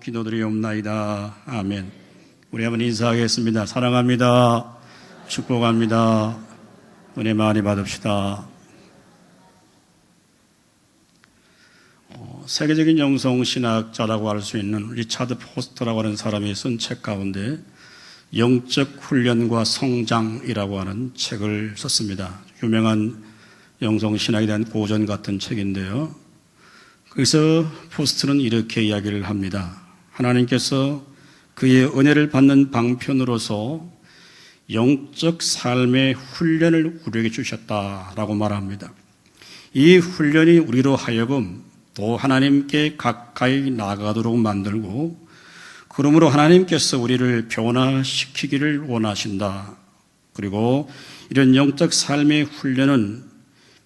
기도드리옵나이다. 아멘. 우리 한번 인사하겠습니다. 사랑합니다. 축복합니다. 은혜 많이 받읍시다. 세계적인 영성신학자라고 할 수 있는 리차드 포스터라고 하는 사람이 쓴 책 가운데 영적 훈련과 성장이라고 하는 책을 썼습니다. 유명한 영성신학에 대한 고전 같은 책인데요. 그래서 포스트는 이렇게 이야기를 합니다. 하나님께서 그의 은혜를 받는 방편으로서 영적 삶의 훈련을 우리에게 주셨다라고 말합니다. 이 훈련이 우리로 하여금 더 하나님께 가까이 나아가도록 만들고, 그러므로 하나님께서 우리를 변화시키기를 원하신다. 그리고 이런 영적 삶의 훈련은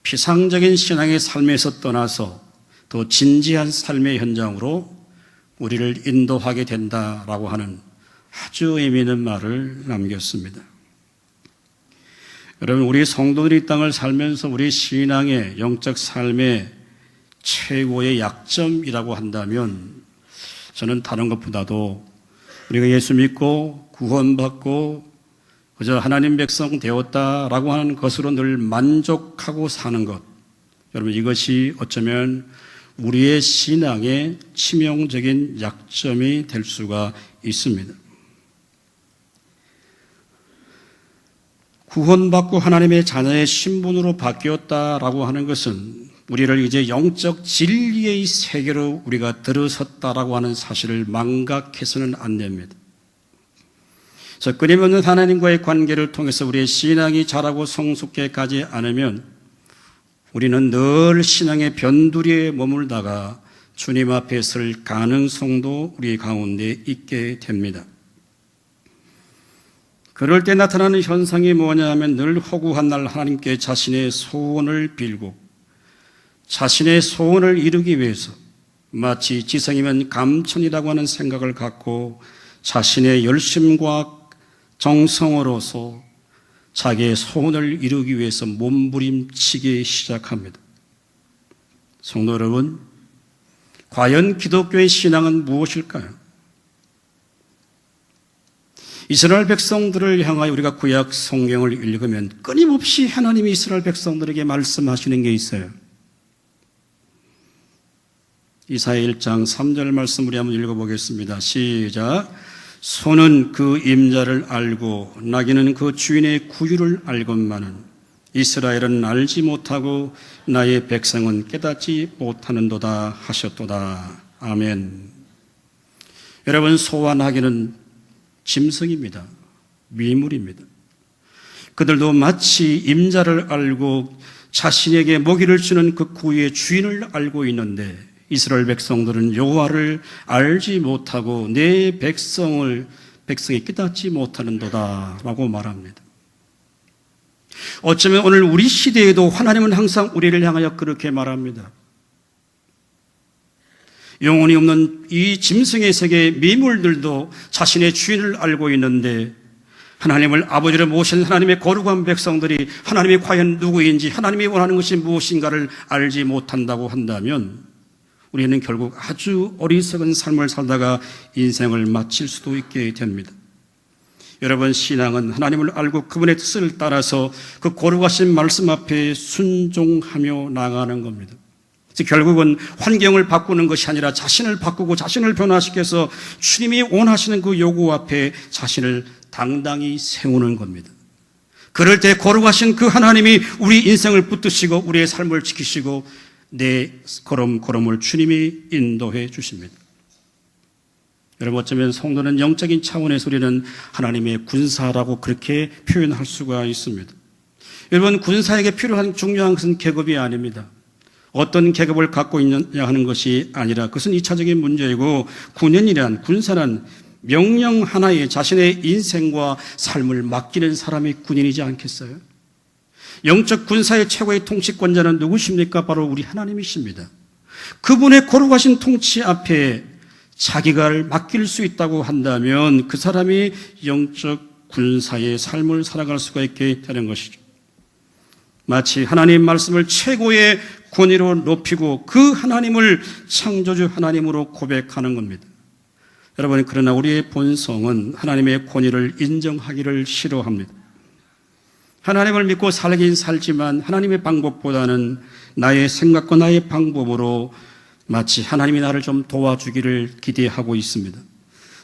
피상적인 신앙의 삶에서 떠나서 더 진지한 삶의 현장으로 우리를 인도하게 된다라고 하는 아주 의미 있는 말을 남겼습니다. 여러분, 우리 성도들이 이 땅을 살면서 우리 신앙의 영적 삶의 최고의 약점이라고 한다면, 저는 다른 것보다도 우리가 예수 믿고 구원받고 그저 하나님 백성 되었다라고 하는 것으로 늘 만족하고 사는 것, 여러분, 이것이 어쩌면 우리의 신앙의 치명적인 약점이 될 수가 있습니다. 구원받고 하나님의 자녀의 신분으로 바뀌었다라고 하는 것은 우리를 이제 영적 진리의 세계로 우리가 들어섰다라고 하는 사실을 망각해서는 안 됩니다. 그래서 끊임없는 하나님과의 관계를 통해서 우리의 신앙이 자라고 성숙해 가지 않으면 우리는 늘 신앙의 변두리에 머물다가 주님 앞에 설 가능성도 우리 가운데 있게 됩니다. 그럴 때 나타나는 현상이 뭐냐 하면, 늘 허구한 날 하나님께 자신의 소원을 빌고 자신의 소원을 이루기 위해서 마치 지성이면 감천이라고 하는 생각을 갖고 자신의 열심과 정성으로서 자기의 소원을 이루기 위해서 몸부림치기 시작합니다. 성도 여러분, 과연 기독교의 신앙은 무엇일까요? 이스라엘 백성들을 향하여 우리가 구약 성경을 읽으면 끊임없이 하나님이 이스라엘 백성들에게 말씀하시는 게 있어요. 이사야 1장 3절 말씀 우리 한번 읽어보겠습니다. 시작. 소는 그 임자를 알고 나귀는 그 주인의 구유를 알건만은 이스라엘은 알지 못하고 나의 백성은 깨닫지 못하는도다 하셨도다. 아멘. 여러분, 소와 나귀는 짐승입니다. 미물입니다. 그들도 마치 임자를 알고 자신에게 먹이를 주는 그 구유의 주인을 알고 있는데, 이스라엘 백성들은 여호와를 알지 못하고 내 백성이 깨닫지 못하는도다 라고 말합니다. 어쩌면 오늘 우리 시대에도 하나님은 항상 우리를 향하여 그렇게 말합니다. 영혼이 없는 이 짐승의 세계의 미물들도 자신의 주인을 알고 있는데, 하나님을 아버지로 모신 하나님의 거룩한 백성들이 하나님이 과연 누구인지, 하나님이 원하는 것이 무엇인가를 알지 못한다고 한다면 우리는 결국 아주 어리석은 삶을 살다가 인생을 마칠 수도 있게 됩니다. 여러분, 신앙은 하나님을 알고 그분의 뜻을 따라서 그 거룩하신 말씀 앞에 순종하며 나아가는 겁니다. 결국은 환경을 바꾸는 것이 아니라 자신을 바꾸고 자신을 변화시켜서 주님이 원하시는 그 요구 앞에 자신을 당당히 세우는 겁니다. 그럴 때 거룩하신 그 하나님이 우리 인생을 붙드시고 우리의 삶을 지키시고 내 걸음걸음을 주님이 인도해 주십니다. 여러분, 어쩌면 성도는 영적인 차원에서 우리는 하나님의 군사라고 그렇게 표현할 수가 있습니다. 여러분, 군사에게 필요한 중요한 것은 계급이 아닙니다. 어떤 계급을 갖고 있느냐 하는 것이 아니라 그것은 2차적인 문제이고, 군인이란, 군사란 명령 하나에 자신의 인생과 삶을 맡기는 사람이 군인이지 않겠어요? 영적 군사의 최고의 통치권자는 누구십니까? 바로 우리 하나님이십니다. 그분의 거룩하신 통치 앞에 자기가 맡길 수 있다고 한다면 그 사람이 영적 군사의 삶을 살아갈 수가 있게 되는 것이죠. 마치 하나님 말씀을 최고의 권위로 높이고 그 하나님을 창조주 하나님으로 고백하는 겁니다. 여러분, 그러나 우리의 본성은 하나님의 권위를 인정하기를 싫어합니다. 하나님을 믿고 살긴 살지만 하나님의 방법보다는 나의 생각과 나의 방법으로 마치 하나님이 나를 좀 도와주기를 기대하고 있습니다.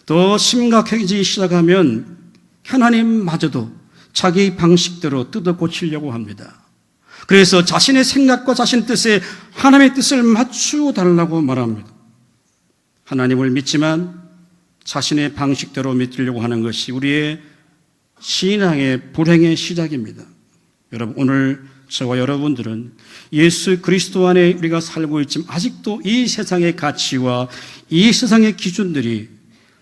더 심각해지기 시작하면 하나님마저도 자기 방식대로 뜯어 고치려고 합니다. 그래서 자신의 생각과 자신의 뜻에 하나님의 뜻을 맞추어 달라고 말합니다. 하나님을 믿지만 자신의 방식대로 믿으려고 하는 것이 우리의 신앙의 불행의 시작입니다. 여러분, 오늘 저와 여러분들은 예수 그리스도 안에 우리가 살고 있지만 아직도 이 세상의 가치와 이 세상의 기준들이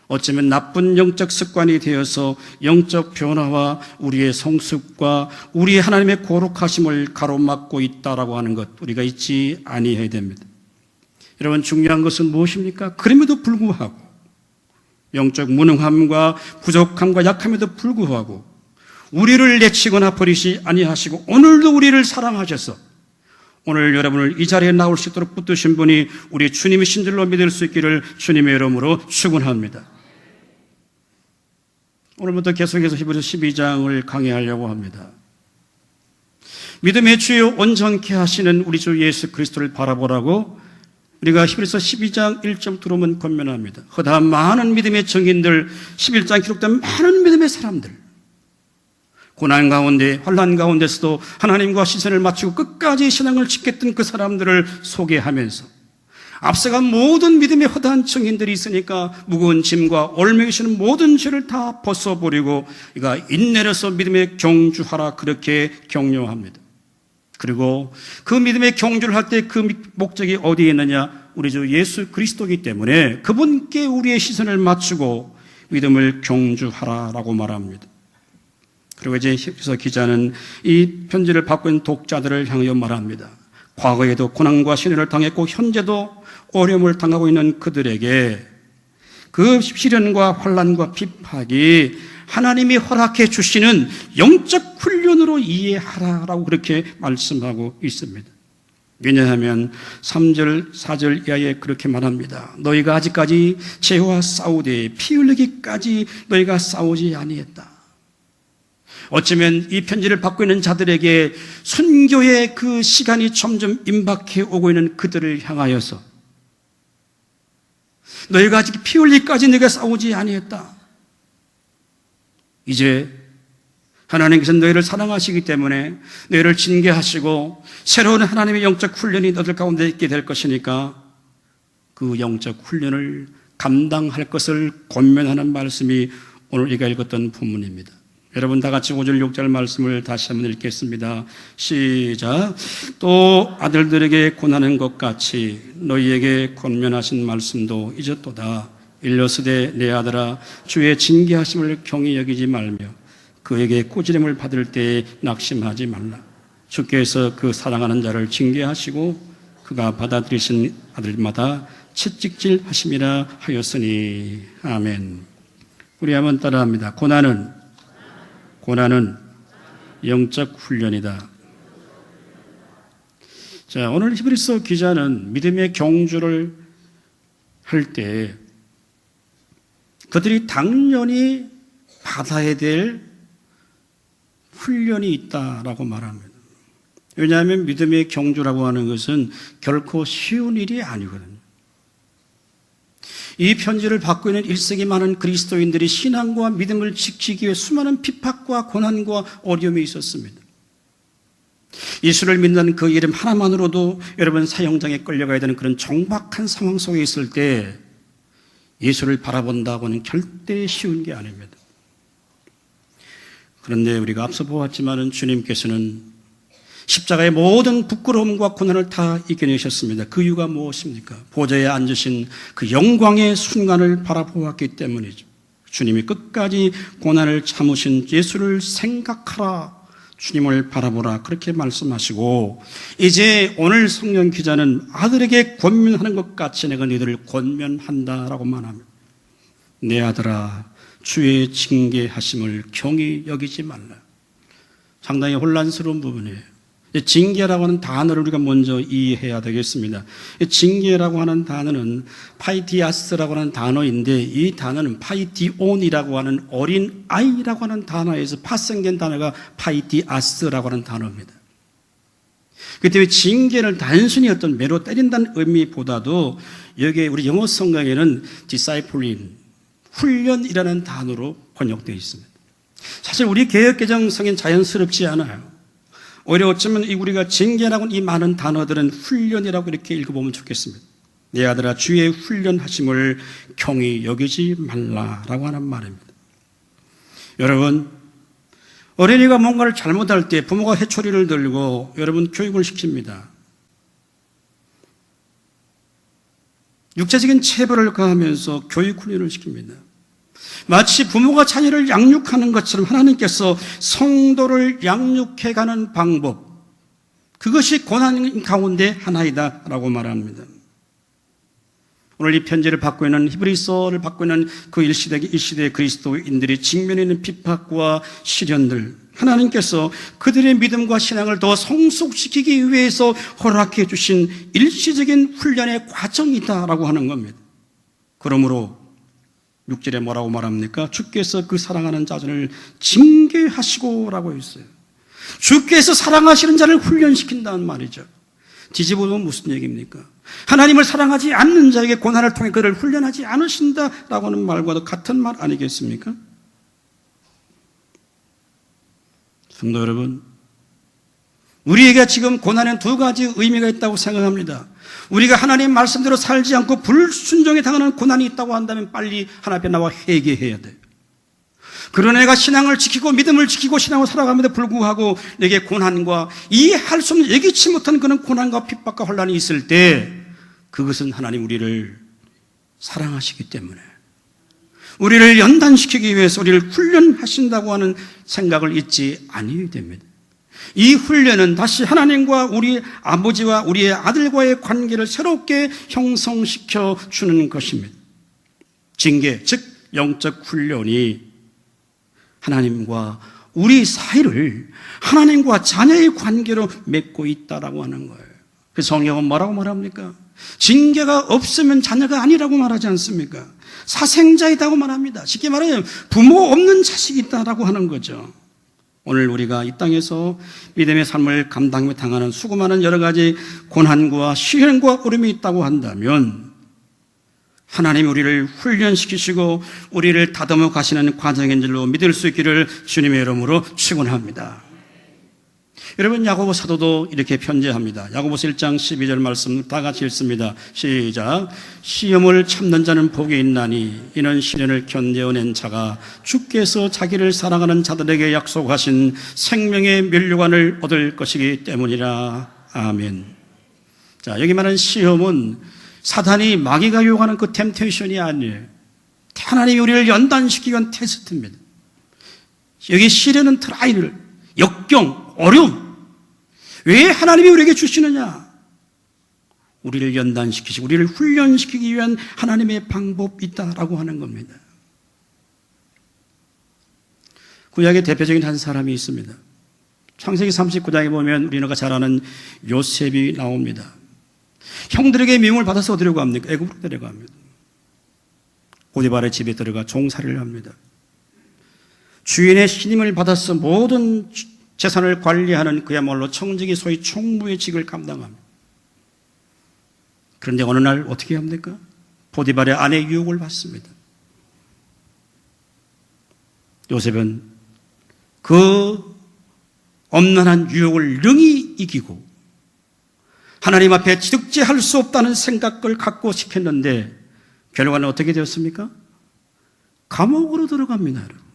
어쩌면 나쁜 영적 습관이 되어서 영적 변화와 우리의 성숙과 우리 하나님의 거룩하심을 가로막고 있다라고 하는 것 우리가 잊지 아니해야 됩니다. 여러분, 중요한 것은 무엇입니까? 그럼에도 불구하고 영적 무능함과 부족함과 약함에도 불구하고 우리를 내치거나 버리시 아니하시고 오늘도 우리를 사랑하셔서 오늘 여러분을 이 자리에 나올 수 있도록 붙드신 분이 우리 주님이신 줄로 믿을 수 있기를 주님의 이름으로 축원합니다. 오늘부터 계속해서 히브리서 12장을 강의하려고 합니다. 믿음의 주요 온전케 하시는 우리 주 예수 그리스도를 바라보라고 우리가 히브리서 12장 1절 들어오면 권면합니다. 허다한 많은 믿음의 증인들, 11장 기록된 많은 믿음의 사람들, 고난 가운데 환난 가운데서도 하나님과 시선을 맞추고 끝까지 신앙을 지켰던 그 사람들을 소개하면서 앞서간 모든 믿음의 허다한 증인들이 있으니까 무거운 짐과 얽매이시는 모든 죄를 다 벗어버리고 이가 인내로서 믿음의 경주하라 그렇게 격려합니다. 그리고 그 믿음의 경주를 할 때 그 목적이 어디에 있느냐? 우리 주 예수 그리스도이기 때문에 그분께 우리의 시선을 맞추고 믿음을 경주하라라고 말합니다. 그리고 이제 히브리서 기자는 이 편지를 받고 있는 독자들을 향하여 말합니다. 과거에도 고난과 시련을 당했고 현재도 어려움을 당하고 있는 그들에게 그 시련과 환난과 핍박이 하나님이 허락해 주시는 영적 훈련으로 이해하라라고 그렇게 말씀하고 있습니다. 왜냐하면 3절, 4절 이하에 그렇게 말합니다. 너희가 아직까지 죄와 싸우되 피 흘리기까지 너희가 싸우지 아니했다. 어쩌면 이 편지를 받고 있는 자들에게 순교의 그 시간이 점점 임박해 오고 있는 그들을 향하여서 너희가 아직 피 흘리기까지 너희가 싸우지 아니했다. 이제 하나님께서 너희를 사랑하시기 때문에 너희를 징계하시고 새로운 하나님의 영적 훈련이 너희들 가운데 있게 될 것이니까 그 영적 훈련을 감당할 것을 권면하는 말씀이 오늘 우리가 읽었던 본문입니다. 여러분 다 같이 5절 6절 말씀을 다시 한번 읽겠습니다. 시작. 또 아들들에게 권하는 것 같이 너희에게 권면하신 말씀도 잊었도다. 일러스되 내 아들아 주의 징계하심을 경히 여기지 말며 그에게 꾸지람을 받을 때에 낙심하지 말라. 주께서 그 사랑하는 자를 징계하시고 그가 받아들이신 아들마다 채찍질 하심이라 하였으니. 아멘. 우리 한번 따라합니다. 고난은 영적 훈련이다. 자, 오늘 히브리서 기자는 믿음의 경주를 할 때 그들이 당연히 받아야 될 훈련이 있다라고 말합니다. 왜냐하면 믿음의 경주라고 하는 것은 결코 쉬운 일이 아니거든요. 이 편지를 받고 있는 1세기 많은 그리스도인들이 신앙과 믿음을 지키기 위해 수많은 핍박과 고난과 어려움이 있었습니다. 예수를 믿는 그 이름 하나만으로도 여러분 사형장에 끌려가야 되는 그런 정박한 상황 속에 있을 때 예수를 바라본다고는 절대 쉬운 게 아닙니다. 그런데 우리가 앞서 보았지만은 주님께서는 십자가의 모든 부끄러움과 고난을 다 이겨내셨습니다. 그 이유가 무엇입니까? 보좌에 앉으신 그 영광의 순간을 바라보았기 때문이죠. 주님이 끝까지 고난을 참으신 예수를 생각하라, 주님을 바라보라 그렇게 말씀하시고 이제 오늘 성령 기자는 아들에게 권면하는 것 같이 내가 너희들을 권면한다라고 말합니다. 내 아들아 주의 징계하심을 경히 여기지 말라. 상당히 혼란스러운 부분이에요. 징계라고 하는 단어를 우리가 먼저 이해해야 되겠습니다. 징계라고 하는 단어는 파이티아스라고 하는 단어인데, 이 단어는 파이티온이라고 하는 어린 아이라고 하는 단어에서 파생된 단어가 파이티아스라고 하는 단어입니다. 그 때문에 징계를 단순히 어떤 매로 때린다는 의미보다도 여기에 우리 영어 성경에는 disciplining, 훈련이라는 단어로 번역되어 있습니다. 사실 우리 개역개정 성경 자연스럽지 않아요. 오히려 어쩌면 우리가 징계라고 이 많은 단어들은 훈련이라고 이렇게 읽어보면 좋겠습니다. 내 아들아 주의 훈련하심을 경히 여기지 말라라고 하는 말입니다. 여러분, 어린이가 뭔가를 잘못할 때 부모가 회초리를 들고 여러분 교육을 시킵니다. 육체적인 체벌을 가하면서 교육 훈련을 시킵니다. 마치 부모가 자녀를 양육하는 것처럼 하나님께서 성도를 양육해가는 방법, 그것이 고난 가운데 하나이다 라고 말합니다. 오늘 이 편지를 받고 있는, 히브리서를 받고 있는 그 일시대의 그리스도인들이 직면해 있는 핍박과 시련들, 하나님께서 그들의 믿음과 신앙을 더 성숙시키기 위해서 허락해 주신 일시적인 훈련의 과정이다라고 하는 겁니다. 그러므로 6절에 뭐라고 말합니까? 주께서 그 사랑하는 자들을 징계하시고라고 했어요. 주께서 사랑하시는 자를 훈련시킨다는 말이죠. 뒤집어보면 무슨 얘기입니까? 하나님을 사랑하지 않는 자에게 고난을 통해 그를 훈련하지 않으신다라고 하는 말과도 같은 말 아니겠습니까? 성도 여러분, 우리에게 지금 고난엔 두 가지 의미가 있다고 생각합니다. 우리가 하나님 말씀대로 살지 않고 불순종에 당하는 고난이 있다고 한다면 빨리 하나님 앞에 나와 회개해야 돼요. 그런 애가 신앙을 지키고 믿음을 지키고 신앙을 살아감에도 불구하고 내게 고난과 이해할 수 없는 예기치 못한 그런 고난과 핍박과 혼란이 있을 때 그것은 하나님 우리를 사랑하시기 때문에 우리를 연단시키기 위해서 우리를 훈련하신다고 하는 생각을 잊지 아니해야 됩니다. 이 훈련은 다시 하나님과 우리 아버지와 우리의 아들과의 관계를 새롭게 형성시켜 주는 것입니다. 징계, 즉 영적 훈련이 하나님과 우리 사이를 하나님과 자녀의 관계로 맺고 있다라고 하는 거예요. 그 성경은 뭐라고 말합니까? 징계가 없으면 자녀가 아니라고 말하지 않습니까? 사생자이다고 말합니다. 쉽게 말하면 부모 없는 자식이 있다라고 하는 거죠. 오늘 우리가 이 땅에서 믿음의 삶을 감당하며 당하는 수고많은 여러 가지 고난과 시련과 어려움이 있다고 한다면 하나님이 우리를 훈련시키시고 우리를 다듬어 가시는 과정인 줄로 믿을 수 있기를 주님의 이름으로 축원합니다. 여러분, 야고보 사도도 이렇게 편지합니다. 야고보서 1장 12절 말씀 다 같이 읽습니다. 시작. 시험을 참는 자는 복이 있나니 이는 시련을 견뎌낸 자가 주께서 자기를 사랑하는 자들에게 약속하신 생명의 면류관을 얻을 것이기 때문이라. 아멘. 자, 여기 말하는 시험은 사단이 마귀가 요구하는 그 템테이션이 아니에요. 하나님이 우리를 연단시키기 위한 테스트입니다. 여기 시련은 트라이를, 역경, 어려움. 왜 하나님이 우리에게 주시느냐? 우리를 연단시키시고 우리를 훈련시키기 위한 하나님의 방법이 있다라고 하는 겁니다. 구약의 대표적인 한 사람이 있습니다. 창세기 39장에 보면 우리가 잘 아는 요셉이 나옵니다. 형들에게 미움을 받아서 어디로 갑니까? 애굽으로 데려갑니다. 보디발의 집에 들어가 종살이를 합니다. 주인의 신임을 받아서 모든 재산을 관리하는 그야말로 청지기 소위 총무의 직을 감당합니다. 그런데 어느 날 어떻게 합니까? 보디발의 아내 유혹을 받습니다. 요셉은 그 엄난한 유혹을 능히 이기고 하나님 앞에 지득지할 수 없다는 생각을 갖고 시켰는데 결과는 어떻게 되었습니까? 감옥으로 들어갑니다. 여러분.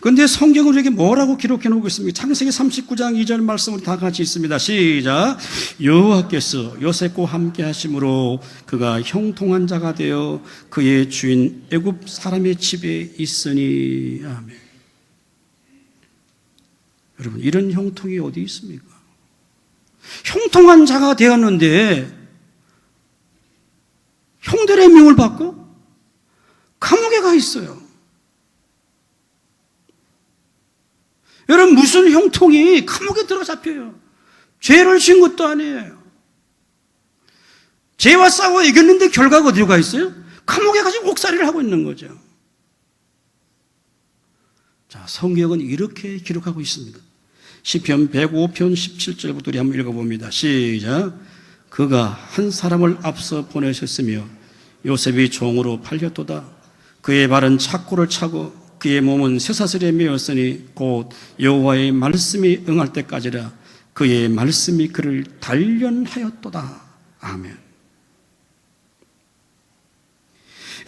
그런데 성경은 우리에게 뭐라고 기록해 놓고 있습니까? 창세기 39장 2절 말씀으로 다 같이 있습니다. 시작. 여호와께서 요셉과 함께 하심으로 그가 형통한 자가 되어 그의 주인 애굽 사람의 집에 있으니. 아멘. 여러분, 이런 형통이 어디 있습니까? 형통한 자가 되었는데 형들의 명을 받고 감옥에 가 있어요. 여러분, 무슨 형통이 감옥에 들어 잡혀요? 죄를 지은 것도 아니에요. 죄와 싸워 이겼는데 결과가 어디가 있어요? 감옥에 가서 옥살이를 하고 있는 거죠. 자, 성경은 이렇게 기록하고 있습니다. 시편 105편 17절부터 우리 한번 읽어봅니다. 시작. 그가 한 사람을 앞서 보내셨으며 요셉이 종으로 팔렸도다. 그의 발은 착고를 차고 그의 몸은 쇠사슬에 매였으니 곧 여호와의 말씀이 응할 때까지라. 그의 말씀이 그를 단련하였도다. 아멘.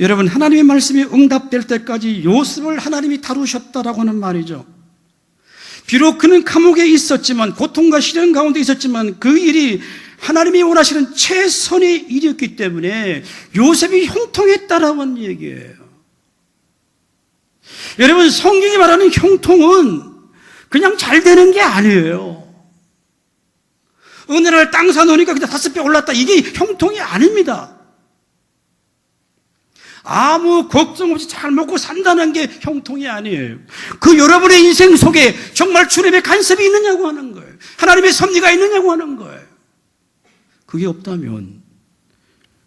여러분, 하나님의 말씀이 응답될 때까지 요셉을 하나님이 다루셨다라고 하는 말이죠. 비록 그는 감옥에 있었지만, 고통과 시련 가운데 있었지만 그 일이 하나님이 원하시는 최선의 일이었기 때문에 요셉이 형통했다라고 하는 얘기예요. 여러분, 성경이 말하는 형통은 그냥 잘 되는 게 아니에요. 어느 날 땅 사놓으니까 그냥 5배 올랐다, 이게 형통이 아닙니다. 아무 걱정 없이 잘 먹고 산다는 게 형통이 아니에요. 그 여러분의 인생 속에 정말 주님의 간섭이 있느냐고 하는 거예요. 하나님의 섭리가 있느냐고 하는 거예요. 그게 없다면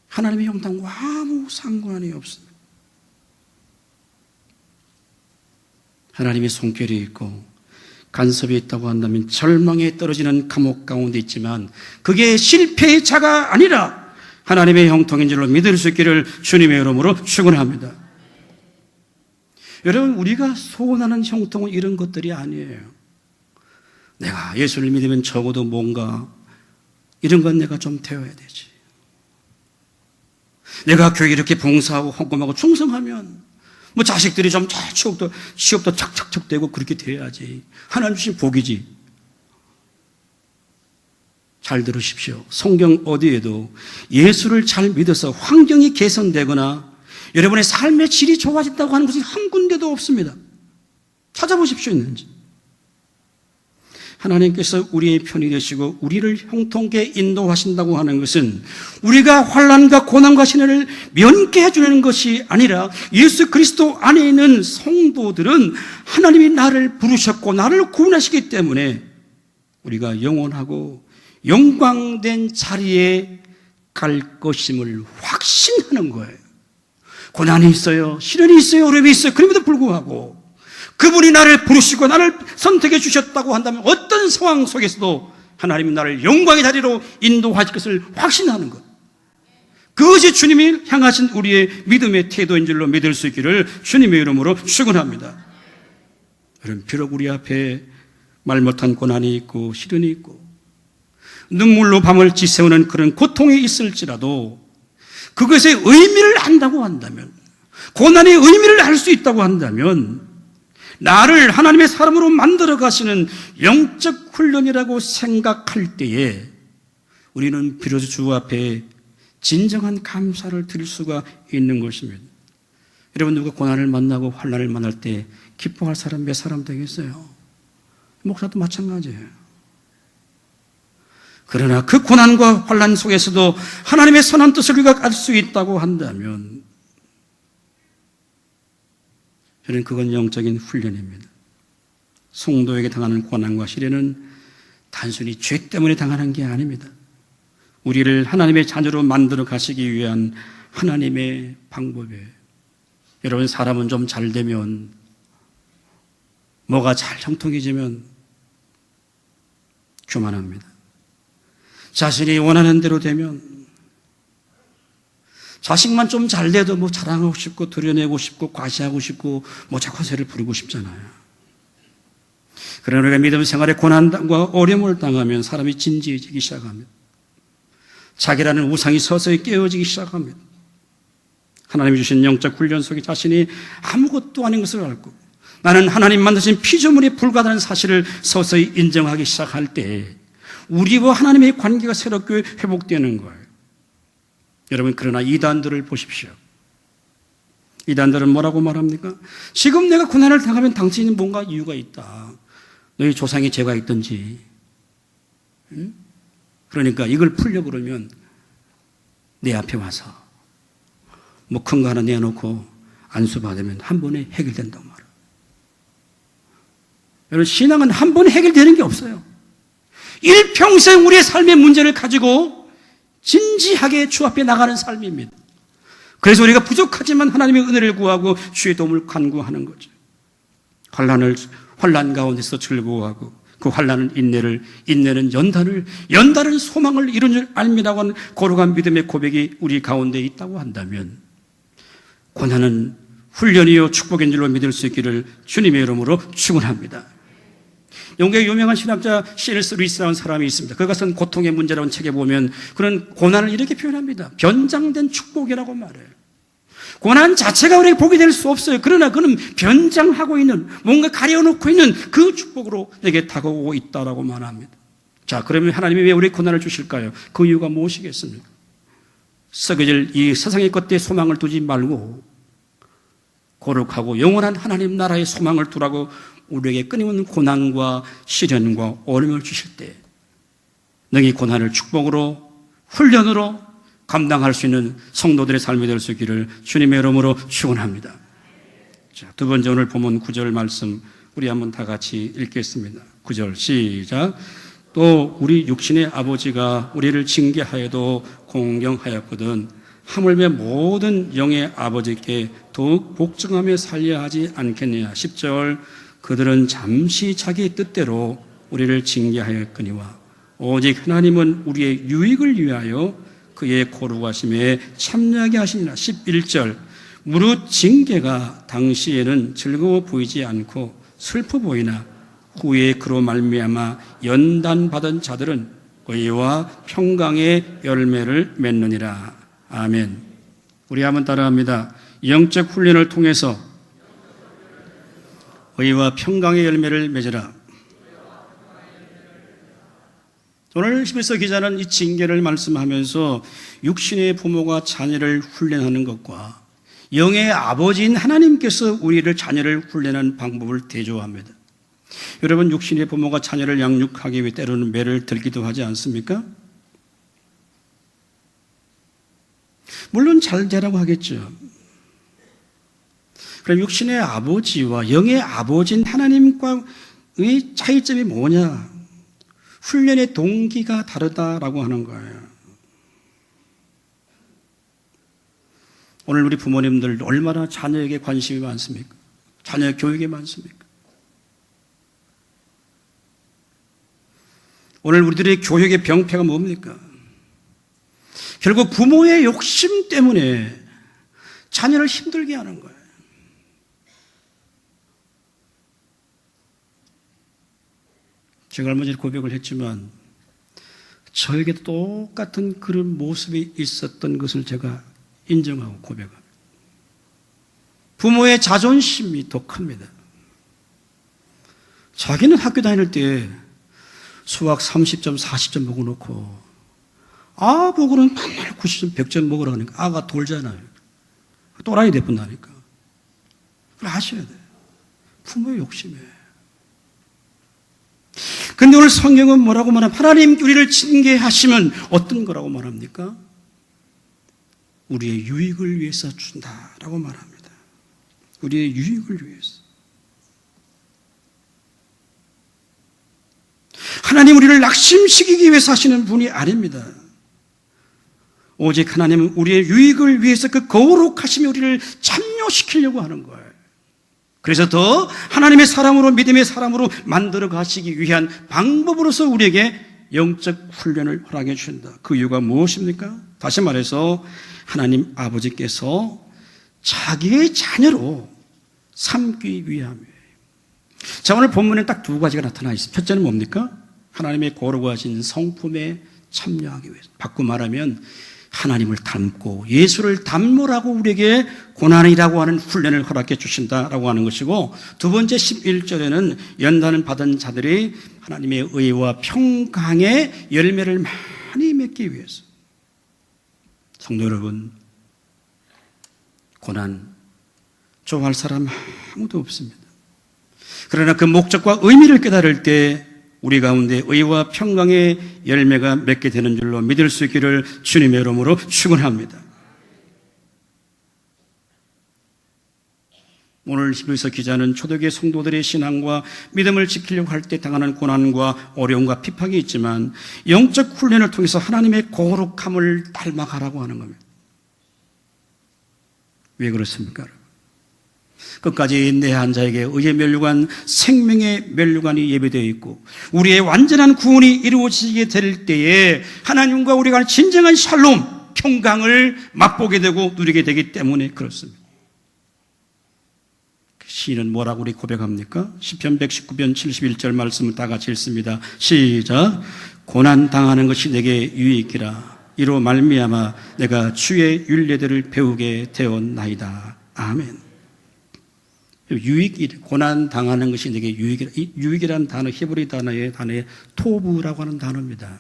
하나님의 형통과 아무 상관이 없습니다. 하나님의 손길이 있고 간섭이 있다고 한다면 절망에 떨어지는 감옥 가운데 있지만 그게 실패의 자가 아니라 하나님의 형통인 줄로 믿을 수 있기를 주님의 이름으로 축원합니다. 여러분, 우리가 소원하는 형통은 이런 것들이 아니에요. 내가 예수를 믿으면 적어도 뭔가 이런 건 내가 좀 되어야 되지. 내가 교회 이렇게 봉사하고 헌금하고 충성하면 뭐 자식들이 좀 잘 취업도 착착착 되고 그렇게 돼야지. 하나님 주신 복이지. 잘 들으십시오. 성경 어디에도 예수를 잘 믿어서 환경이 개선되거나 여러분의 삶의 질이 좋아진다고 하는 것은 한 군데도 없습니다. 찾아보십시오, 있는지. 하나님께서 우리의 편이 되시고 우리를 형통케 인도하신다고 하는 것은 우리가 환난과 고난과 시련을 면케해 주는 것이 아니라 예수 그리스도 안에 있는 성도들은 하나님이 나를 부르셨고 나를 구원하시기 때문에 우리가 영원하고 영광된 자리에 갈 것임을 확신하는 거예요. 고난이 있어요. 시련이 있어요. 어려움이 있어요. 그럼에도 불구하고 그분이 나를 부르시고 나를 선택해 주셨다고 한다면 어떤 상황 속에서도 하나님이 나를 영광의 자리로 인도하실 것을 확신하는 것. 그것이 주님이 향하신 우리의 믿음의 태도인 줄로 믿을 수 있기를 주님의 이름으로 축원합니다. 여러분, 비록 우리 앞에 말 못한 고난이 있고 시련이 있고 눈물로 밤을 지새우는 그런 고통이 있을지라도 그것의 의미를 안다고 한다면, 고난의 의미를 알 수 있다고 한다면 나를 하나님의 사람으로 만들어 가시는 영적 훈련이라고 생각할 때에 우리는 비로소 주 앞에 진정한 감사를 드릴 수가 있는 것입니다. 여러분, 누가 고난을 만나고 환난을 만날 때 기뻐할 사람 몇 사람 되겠어요? 목사도 마찬가지예요. 그러나 그 고난과 환난 속에서도 하나님의 선한 뜻을 우리가 알 수 있다고 한다면 저는 그건 영적인 훈련입니다. 성도에게 당하는 고난과 시련은 단순히 죄 때문에 당하는 게 아닙니다. 우리를 하나님의 자녀로 만들어 가시기 위한 하나님의 방법이에요. 여러분, 사람은 좀 잘 되면, 뭐가 잘 형통해지면 교만합니다. 자신이 원하는 대로 되면, 자식만 좀 잘 돼도 뭐 자랑하고 싶고 드러내고 싶고 과시하고 싶고 뭐 자화세를 부리고 싶잖아요. 그러나 우리가 믿음 생활에 고난과 어려움을 당하면 사람이 진지해지기 시작합니다. 자기라는 우상이 서서히 깨어지기 시작합니다. 하나님이 주신 영적 훈련 속에 자신이 아무것도 아닌 것을 알고 나는 하나님 만드신 피조물에 불과하다는 사실을 서서히 인정하기 시작할 때 우리와 하나님의 관계가 새롭게 회복되는 거예요. 여러분, 그러나 이단들을 보십시오. 이단들은 뭐라고 말합니까? 지금 내가 고난을 당하면 당신은 뭔가 이유가 있다. 너희 조상이 죄가 있든지. 응? 그러니까 이걸 풀려고 그러면 내 앞에 와서 뭐 큰 거 하나 내놓고 안수 받으면 한 번에 해결된다고 말이야. 여러분, 신앙은 한 번 해결되는 게 없어요. 일평생 우리의 삶의 문제를 가지고 진지하게 주 앞에 나가는 삶입니다. 그래서 우리가 부족하지만 하나님의 은혜를 구하고 주의 도움을 간구하는 거죠. 환난 가운데서 즐거워하고 그 환난은 인내는 연단은 소망을 이룬 줄 압니다고 하는 거룩한 믿음의 고백이 우리 가운데 있다고 한다면 고난은 훈련이요 축복인 줄로 믿을 수 있기를 주님의 이름으로 축원합니다. 영국의 유명한 신학자 C.S. 루이스라는 사람이 있습니다. 그가 쓴 고통의 문제라는 책에 보면 그런 고난을 이렇게 표현합니다. 변장된 축복이라고 말해요. 고난 자체가 우리에게 복이 될 수 없어요. 그러나 그는 변장하고 있는, 뭔가 가려놓고 있는 그 축복으로 내게 다가오고 있다라고 말합니다. 자, 그러면 하나님이 왜 우리에게 고난을 주실까요? 그 이유가 무엇이겠습니까? 썩어질 이 세상의 것들에 소망을 두지 말고 거룩하고 영원한 하나님 나라의 소망을 두라고 우리에게 끊임없는 고난과 시련과 어려움을 주실 때 너희 고난을 축복으로, 훈련으로 감당할 수 있는 성도들의 삶이 될 수 있기를 주님의 이름으로 축원합니다. 자, 두 번째 오늘 본문 9절 말씀 우리 한번 다 같이 읽겠습니다. 9절 시작. 또 우리 육신의 아버지가 우리를 징계하여도 공경하였거든 하물며 모든 영의 아버지께 더욱 복종하며 살려 하지 않겠느냐. 10절 그들은 잠시 자기 뜻대로 우리를 징계하였거니와 오직 하나님은 우리의 유익을 위하여 그의 거룩하심에 참여하게 하시니라. 11절 무릇 징계가 당시에는 즐거워 보이지 않고 슬퍼 보이나 후에 그로 말미암아 연단받은 자들은 의와 평강의 열매를 맺느니라. 아멘. 우리 한번 따라합니다. 영적 훈련을 통해서 의와 평강의 열매를 맺으라. 오늘 히브리서 기자는 이 징계를 말씀하면서 육신의 부모가 자녀를 훈련하는 것과 영의 아버지인 하나님께서 우리를 자녀를 훈련하는 방법을 대조합니다. 여러분, 육신의 부모가 자녀를 양육하기 위해 때로는 매를 들기도 하지 않습니까? 물론 잘 되라고 하겠죠. 그럼 육신의 아버지와 영의 아버지인 하나님과의 차이점이 뭐냐? 훈련의 동기가 다르다라고 하는 거예요. 오늘 우리 부모님들 얼마나 자녀에게 관심이 많습니까? 자녀 교육에 많습니까? 오늘 우리들의 교육의 병폐가 뭡니까? 결국 부모의 욕심 때문에 자녀를 힘들게 하는 거예요. 제가 얼마 전에 고백을 했지만 저에게 똑같은 그런 모습이 있었던 것을 제가 인정하고 고백합니다. 부모의 자존심이 더 큽니다. 자기는 학교 다닐 때 수학 30점, 40점 먹어놓고 아 보고는 맨날 90점, 100점 먹으라 하니까 아가 돌잖아요. 또라이 대뿐나니까. 그걸 아셔야 돼요. 부모의 욕심이에요. 근데 오늘 성경은 뭐라고 말합니까? 하나님 우리를 징계하시면 어떤 거라고 말합니까? 우리의 유익을 위해서 준다라고 말합니다. 우리의 유익을 위해서. 하나님 우리를 낙심시키기 위해서 하시는 분이 아닙니다. 오직 하나님은 우리의 유익을 위해서 그 거룩하심에 우리를 참여시키려고 하는 거예요. 그래서 더 하나님의 사람으로, 믿음의 사람으로 만들어 가시기 위한 방법으로서 우리에게 영적 훈련을 허락해 주신다. 그 이유가 무엇입니까? 다시 말해서 하나님 아버지께서 자기의 자녀로 삼기 위함이에요. 자, 오늘 본문에 딱 두 가지가 나타나 있습니다. 첫째는 뭡니까? 하나님의 거룩하신 성품에 참여하기 위해서. 바꿔 말하면 하나님을 닮고 예수를 닮으라고 우리에게 고난이라고 하는 훈련을 허락해 주신다라고 하는 것이고, 두 번째 11절에는 연단을 받은 자들이 하나님의 의와 평강의 열매를 많이 맺기 위해서. 성도 여러분, 고난 좋아할 사람 아무도 없습니다. 그러나 그 목적과 의미를 깨달을 때 우리 가운데 의와 평강의 열매가 맺게 되는 줄로 믿을 수 있기를 주님의 이름으로 축원합니다. 오늘 히브리서 기자는 초대교회 성도들의 신앙과 믿음을 지키려고 할 때 당하는 고난과 어려움과 핍박이 있지만 영적 훈련을 통해서 하나님의 거룩함을 닮아가라고 하는 겁니다. 왜 그렇습니까? 끝까지 내 한 자에게 의의 면류관, 생명의 면류관이 예배되어 있고 우리의 완전한 구원이 이루어지게 될 때에 하나님과 우리가 진정한 샬롬, 평강을 맛보게 되고 누리게 되기 때문에 그렇습니다. 시인은 뭐라고 우리 고백합니까? 시편 119편 71절 말씀을 다 같이 읽습니다. 시작. 고난 당하는 것이 내게 유익이라. 이로 말미암아 내가 주의 율례들을 배우게 되었나이다. 아멘. 유익, 고난 당하는 것이 내게 유익이라. 이 유익이라는 단어, 히브리 단어의 토브라고 하는 단어입니다.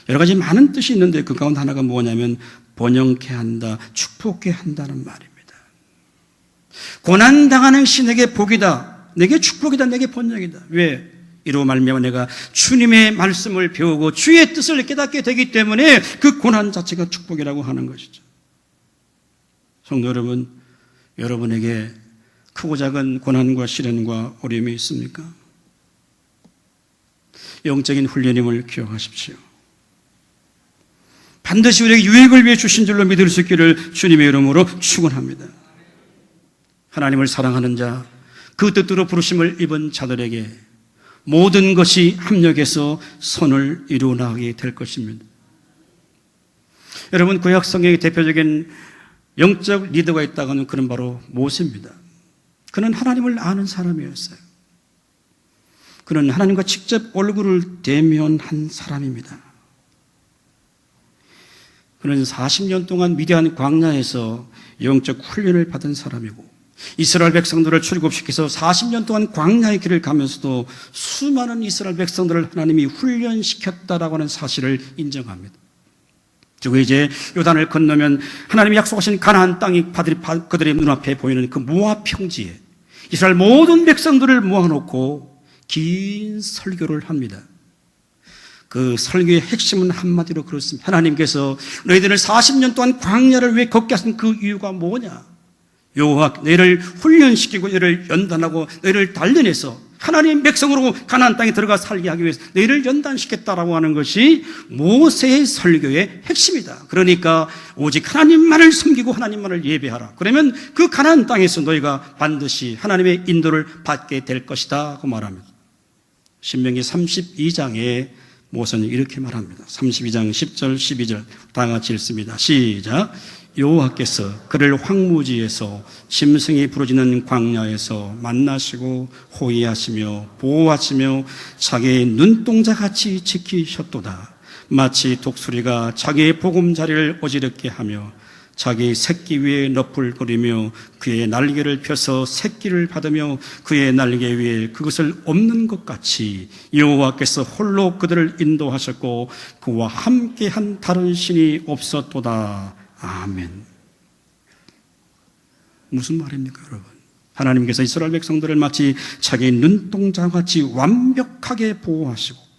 여러 가지 많은 뜻이 있는데 그 가운데 하나가 뭐냐면 번영케 한다, 축복케 한다는 말입니다. 고난 당하는 것이 내게 복이다, 내게 축복이다, 내게 번영이다. 왜? 이로 말미암아 내가 주님의 말씀을 배우고 주의 뜻을 깨닫게 되기 때문에 그 고난 자체가 축복이라고 하는 것이죠. 성도 여러분, 여러분에게 크고 작은 고난과 시련과 어려움이 있습니까? 영적인 훈련임을 기억하십시오. 반드시 우리에게 유익을 위해 주신 줄로 믿을 수 있기를 주님의 이름으로 축원합니다. 하나님을 사랑하는 자, 그 뜻대로 부르심을 입은 자들에게 모든 것이 합력해서 선을 이루어 나가게 될 것입니다. 여러분, 구약 성경의 대표적인 영적 리더가 있다고 하는 그는 바로 모세입니다. 그는 하나님을 아는 사람이었어요. 그는 하나님과 직접 얼굴을 대면한 사람입니다. 그는 40년 동안 미디안 광야에서 영적 훈련을 받은 사람이고 이스라엘 백성들을 출애굽시켜서 40년 동안 광야의 길을 가면서도 수많은 이스라엘 백성들을 하나님이 훈련시켰다라고 하는 사실을 인정합니다. 그리고 이제 요단을 건너면 하나님이 약속하신 가나안 땅이 그들의 눈앞에 보이는 그 모압 평지에 이스라엘 모든 백성들을 모아놓고 긴 설교를 합니다. 그 설교의 핵심은 한마디로 그렇습니다. 하나님께서 너희들을 40년 동안 광야를 왜 걷게 하신 그 이유가 뭐냐? 여호와 너희를 훈련시키고 너희를 연단하고 너희를 단련해서 하나님의 백성으로 가나안 땅에 들어가 살게 하기 위해서 너희를 연단시켰다라고 하는 것이 모세의 설교의 핵심이다. 그러니까 오직 하나님만을 섬기고 하나님만을 예배하라. 그러면 그 가나안 땅에서 너희가 반드시 하나님의 인도를 받게 될 것이다 고 말합니다. 신명기 32장에 모세는 이렇게 말합니다. 32장 10절 12절 다 같이 읽습니다. 시작. 여호와께서 그를 황무지에서 짐승이 부르짖는 광야에서 만나시고 호위하시며 보호하시며 자기의 눈동자같이 지키셨도다. 마치 독수리가 자기의 보금자리를 어지럽게 하며 자기 새끼 위에 너풀거리며 그의 날개를 펴서 새끼를 받으며 그의 날개 위에 그것을 엎는 것 같이 여호와께서 홀로 그들을 인도하셨고 그와 함께한 다른 신이 없었도다. 아멘. 무슨 말입니까, 여러분? 하나님께서 이스라엘 백성들을 마치 자기 눈동자같이 완벽하게 보호하시고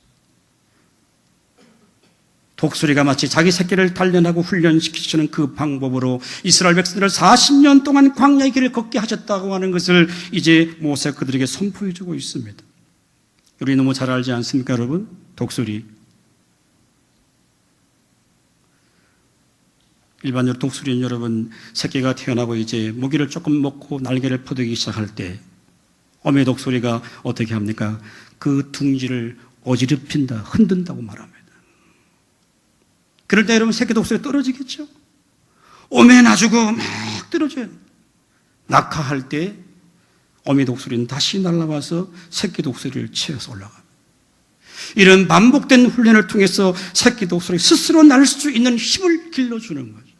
독수리가 마치 자기 새끼를 단련하고 훈련시키시는 그 방법으로 이스라엘 백성들을 40년 동안 광야의 길을 걷게 하셨다고 하는 것을 이제 모세가 그들에게 선포해 주고 있습니다. 우리 너무 잘 알지 않습니까, 여러분? 독수리. 일반적으로 독수리는 여러분 새끼가 태어나고 이제 모기를 조금 먹고 날개를 퍼뜨기 시작할 때 어미 독수리가 어떻게 합니까? 그 둥지를 어지럽힌다, 흔든다고 말합니다. 그럴 때 여러분 새끼 독수리가 떨어지겠죠? 오면 놔주고 막 떨어져요. 낙하할 때 어미 독수리는 다시 날아와서 새끼 독수리를 치어서 올라갑니다. 이런 반복된 훈련을 통해서 새끼 독수리 스스로 날 수 있는 힘을 길러주는 거죠.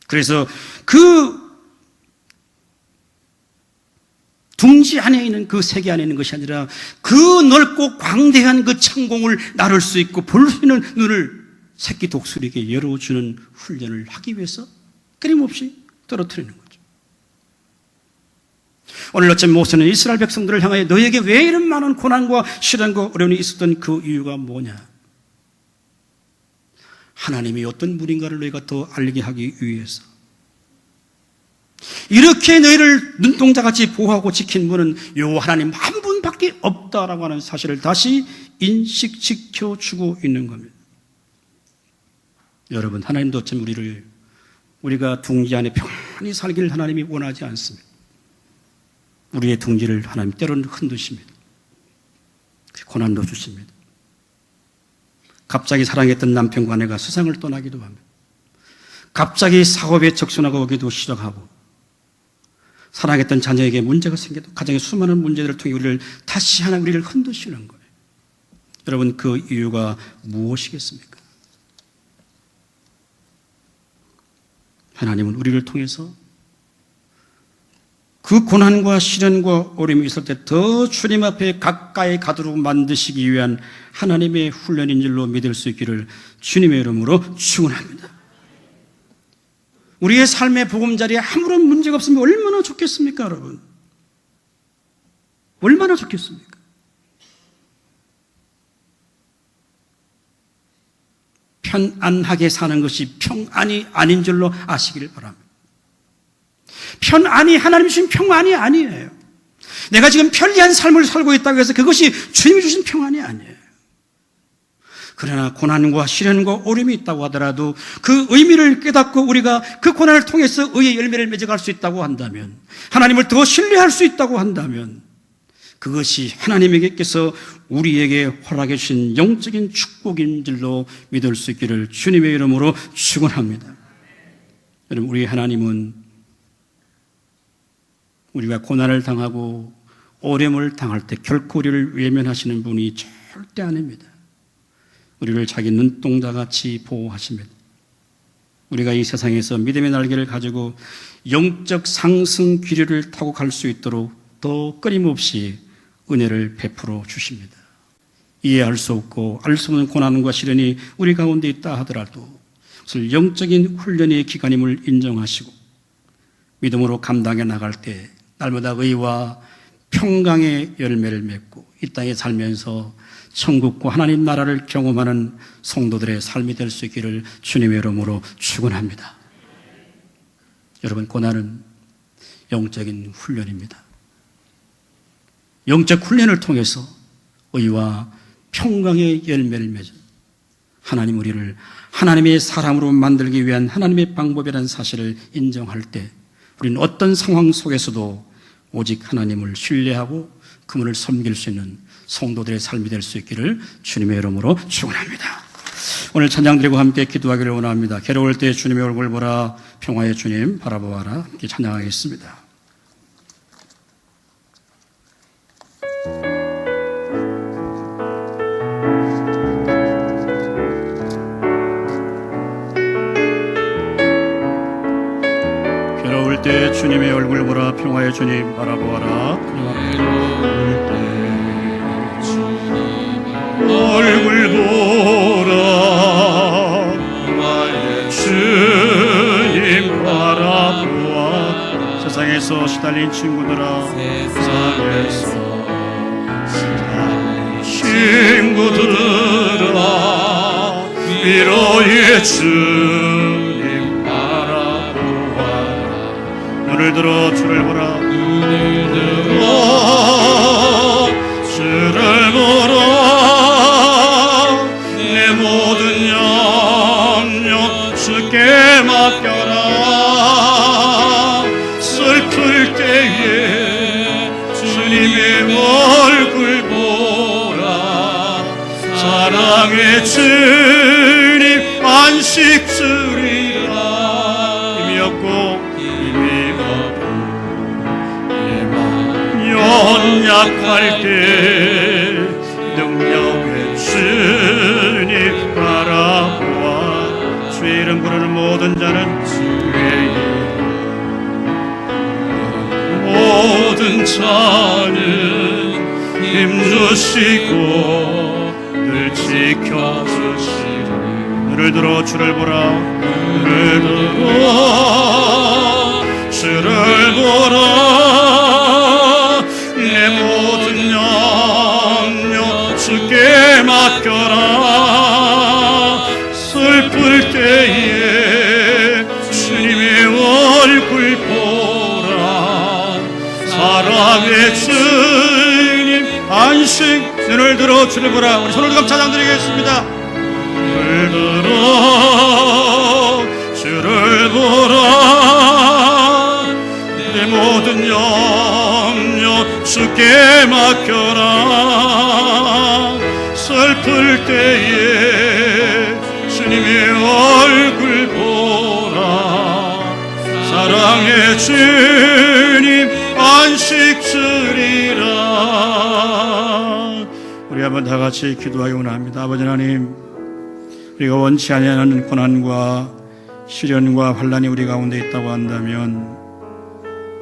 그래서 그 둥지 안에 있는 그 세계 안에 있는 것이 아니라 그 넓고 광대한 그 창공을 나를 수 있고 볼 수 있는 눈을 새끼 독수리에게 열어주는 훈련을 하기 위해서 끊임없이 떨어뜨리는 거죠. 오늘 어쩌면 모세는 이스라엘 백성들을 향하여 너에게 왜 이런 많은 고난과 시련과 어려움이 있었던 그 이유가 뭐냐? 하나님이 어떤 분인가를 너희가 더 알게 하기 위해서 이렇게 너희를 눈동자같이 보호하고 지킨 분은 요 하나님 한 분밖에 없다라고 하는 사실을 다시 인식시켜주고 있는 겁니다. 여러분, 하나님도 참 우리가 둥지 안에 평안히 살기를 하나님이 원하지 않습니다. 우리의 둥지를 하나님 때로는 흔드십니다. 고난도 주십니다. 갑자기 사랑했던 남편과 아내가 세상을 떠나기도 합니다. 갑자기 사업에 적선하고 오기도 시작하고, 사랑했던 자녀에게 문제가 생겨도 가정의 수많은 문제들을 통해 우리를 다시 하나 우리를 흔드시는 거예요. 여러분, 그 이유가 무엇이겠습니까? 하나님은 우리를 통해서 그 고난과 시련과 어려움이 있을 때 더 주님 앞에 가까이 가도록 만드시기 위한 하나님의 훈련인 줄로 믿을 수 있기를 주님의 이름으로 축원합니다. 우리의 삶의 보금자리에 아무런 문제가 없으면 얼마나 좋겠습니까, 여러분? 얼마나 좋겠습니까? 편안하게 사는 것이 평안이 아닌 줄로 아시기를 바랍니다. 편안이 하나님이 주신 평안이 아니에요. 내가 지금 편리한 삶을 살고 있다고 해서 그것이 주님이 주신 평안이 아니에요. 그러나 고난과 시련과 어려움이 있다고 하더라도 그 의미를 깨닫고 우리가 그 고난을 통해서 의의 열매를 맺어갈 수 있다고 한다면, 하나님을 더 신뢰할 수 있다고 한다면, 그것이 하나님께서 우리에게 허락해 주신 영적인 축복인 줄로 믿을 수 있기를 주님의 이름으로 축원합니다. 여러분, 우리 하나님은 우리가 고난을 당하고 어려움을 당할 때 결코 우리를 외면하시는 분이 절대 아닙니다. 우리를 자기 눈동자같이 보호하십니다. 우리가 이 세상에서 믿음의 날개를 가지고 영적 상승 기류를 타고 갈 수 있도록 더 끊임없이 은혜를 베풀어 주십니다. 이해할 수 없고 알 수 없는 고난과 시련이 우리 가운데 있다 하더라도 그것을 영적인 훈련의 기간임을 인정하시고 믿음으로 감당해 나갈 때 날마다 의와 평강의 열매를 맺고 이 땅에 살면서 천국과 하나님 나라를 경험하는 성도들의 삶이 될 수 있기를 주님의 이름으로 축원합니다. 여러분, 고난은 영적인 훈련입니다. 영적 훈련을 통해서 의와 평강의 열매를 맺은 하나님, 우리를 하나님의 사람으로 만들기 위한 하나님의 방법이라는 사실을 인정할 때 우리는 어떤 상황 속에서도 오직 하나님을 신뢰하고 그분을 섬길 수 있는 성도들의 삶이 될 수 있기를 주님의 이름으로 축원합니다. 오늘 찬양드리고 함께 기도하기를 원합니다. 괴로울 때 주님의 얼굴 보라, 평화의 주님 바라보아라. 함께 찬양하겠습니다. 괴로울 때 주님의 얼굴 보라, 평화의 주님 바라보아라. 괴로울 때 얼굴 보라, 평화의 주님 바라보아라. 세상에서 시달린 친구들아, 세상에서 시달린 친구들아, 위로의 주님 바라보아라. 눈을 들어 주를 보라, 눈을 들어 주를 보라. 내 모든 염려 주께 맡겨라. 슬플 때에 주님의 얼굴 보라. 사랑의 주님 안식 주리라. 힘이 없고 연약할 때 능력의 주님 바라보아. 주의 이름 부르는 모든 자는 주의 이름, 모든 자는 힘주시고 늘 지켜주시리. 눈을 들어 주를 보라, 눈을 들어 주를 보라. 내 모든 염려 주께 맡겨라. 슬플 때에 주님의 얼굴 보라. 사랑의 주님 안식 눈을 들어 주를 보라. 우리 손을 들어 찬양 드리겠습니다. 눈을 들어 주를 보라. 내 모든 염려 주께 맡겨라. 슬플 때에 주님의 얼굴 보라. 사랑의 주님 안식 주리라. 우리 한번 다 같이 기도하기 원합니다. 아버지 하나님, 우리가 원치 아니하는 고난과 시련과 환난이 우리 가운데 있다고 한다면